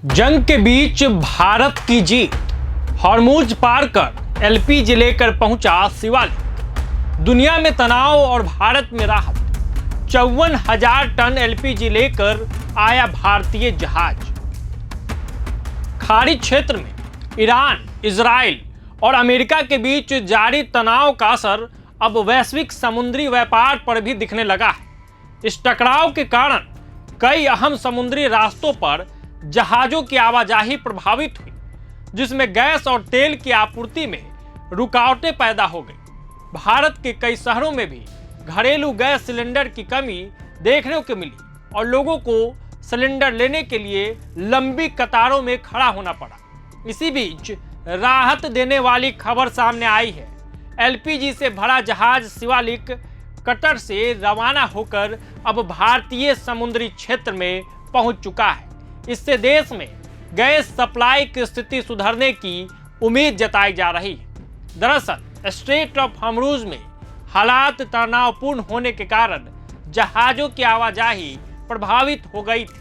जंग के बीच भारत की जीत। हॉर्मुज पार कर एलपीजी लेकर पहुंचा शिवालिक। दुनिया में तनाव और भारत में राहत। 54,000 टन एलपीजी लेकर आया भारतीय जहाज। खाड़ी क्षेत्र में ईरान, इजराइल और अमेरिका के बीच जारी तनाव का असर अब वैश्विक समुद्री व्यापार पर भी दिखने लगा है। इस टकराव के कारण कई अहम समुद्री रास्तों पर जहाजों की आवाजाही प्रभावित हुई, जिसमें गैस और तेल की आपूर्ति में रुकावटें पैदा हो गई। भारत के कई शहरों में भी घरेलू गैस सिलेंडर की कमी देखने को मिली और लोगों को सिलेंडर लेने के लिए लंबी कतारों में खड़ा होना पड़ा। इसी बीच राहत देने वाली खबर सामने आई है। एलपीजी से भरा जहाज शिवालिक कतर से रवाना होकर अब भारतीय समुद्री क्षेत्र में पहुंच चुका है। इससे देश में गैस सप्लाई की स्थिति सुधरने की उम्मीद जताई जा रही है। दरअसल स्ट्रेट ऑफ हॉर्मुज में हालात तनावपूर्ण होने के कारण जहाजों की आवाजाही प्रभावित हो गई थी।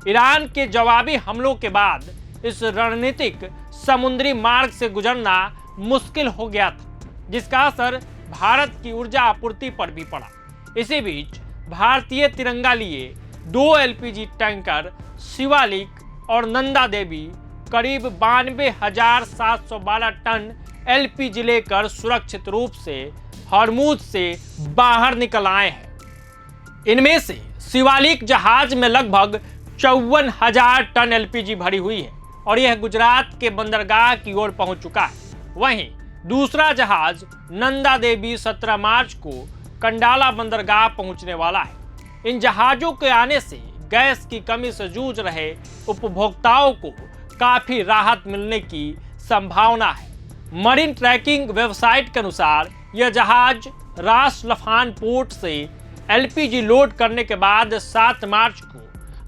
ईरान के जवाबी हमलों के बाद इस रणनीतिक समुद्री मार्ग से गुजरना मुश्किल हो गया था, जिसका असर भारत की ऊर्जा आपूर्ति पर भी पड़ा। इसी बीच भारतीय तिरंगा लिए 2 एलपीजी टैंकर शिवालिक और नंदा देवी करीब 92,712 टन एलपीजी लेकर सुरक्षित रूप से हॉर्मुज से बाहर निकल आए हैं। इनमें से शिवालिक जहाज में लगभग 54,000 टन एलपीजी भरी हुई है और यह गुजरात के बंदरगाह की ओर पहुंच चुका है। वहीं दूसरा जहाज नंदा देवी 17 मार्च को कंडाला बंदरगाह पहुंचने वाला है। इन जहाजों के आने से गैस की कमी से जूझ रहे उपभोक्ताओं को काफी राहत मिलने की संभावना है। मरीन ट्रैकिंग वेबसाइट के अनुसार यह जहाज रास लफान पोर्ट से एलपीजी लोड करने के बाद 7 मार्च को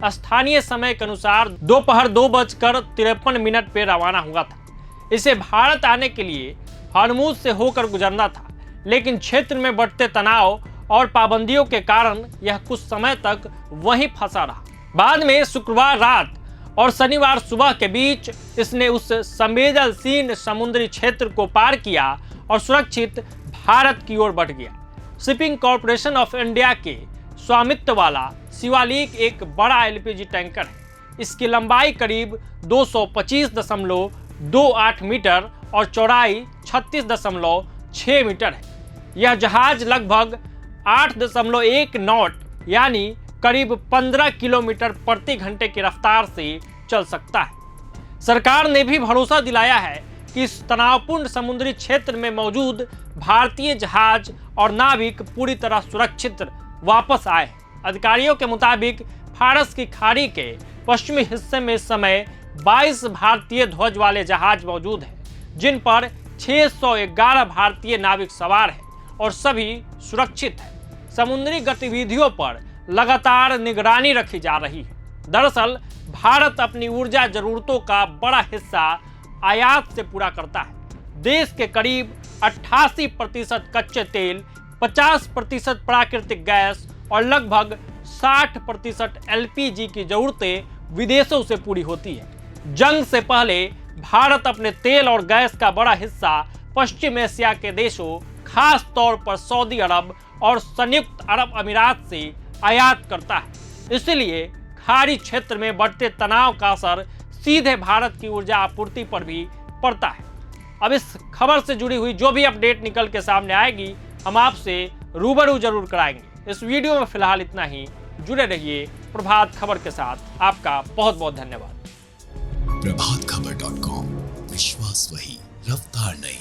स्थानीय समय के अनुसार दोपहर 2:53 पर रवाना हुआ था। इसे भारत आने के लिए हॉर्मुज से होकर गुजरना था, लेकिन क्षेत्र में बढ़ते तनाव और पाबंदियों के कारण यह कुछ समय तक वहीं फंसा रहा। बाद में शुक्रवार रात और शनिवार सुबह के बीच इसने उस संवेदनशील समुद्री क्षेत्र को पार किया और सुरक्षित भारत की ओर बढ़ गया। शिपिंग कॉरपोरेशन ऑफ इंडिया के स्वामित्व वाला शिवालिक एक बड़ा एलपीजी टैंकर है। इसकी लंबाई करीब 225.28 मीटर और चौड़ाई 36.6 मीटर है। यह जहाज लगभग 8.1 नॉट यानी करीब 15 किलोमीटर प्रति घंटे की रफ्तार से चल सकता है। सरकार ने भी भरोसा दिलाया है कि इस तनावपूर्ण समुद्री क्षेत्र में मौजूद भारतीय जहाज और नाविक पूरी तरह सुरक्षित वापस आए। अधिकारियों के मुताबिक फारस की खाड़ी के पश्चिमी हिस्से में इस समय 22 भारतीय ध्वज वाले जहाज मौजूद हैं, जिन पर 611 भारतीय नाविक सवार हैं और सभी सुरक्षित हैं। समुद्री गतिविधियों पर लगातार निगरानी रखी जा रही है। दरअसल भारत अपनी ऊर्जा जरूरतों का बड़ा हिस्सा आयात से पूरा करता है। देश के करीब 88% कच्चे तेल, 50% प्राकृतिक गैस और लगभग 60% एलपीजी की जरूरतें विदेशों से पूरी होती है। जंग से पहले भारत अपने तेल और गैस का बड़ा हिस्सा पश्चिम एशिया के देशों, खास तौर पर सऊदी अरब और संयुक्त अरब अमीरात से आयात करता है। इसलिए खाड़ी क्षेत्र में बढ़ते तनाव का असर सीधे भारत की ऊर्जा आपूर्ति पर भी पड़ता है। अब इस खबर से जुड़ी हुई जो भी अपडेट निकल के सामने आएगी, हम आपसे रूबरू जरूर कराएंगे। इस वीडियो में फिलहाल इतना ही। जुड़े रहिए प्रभात खबर के साथ। आपका बहुत बहुत धन्यवाद। प्रभातखबर.com, विश्वास वही, रफ्तार नहीं।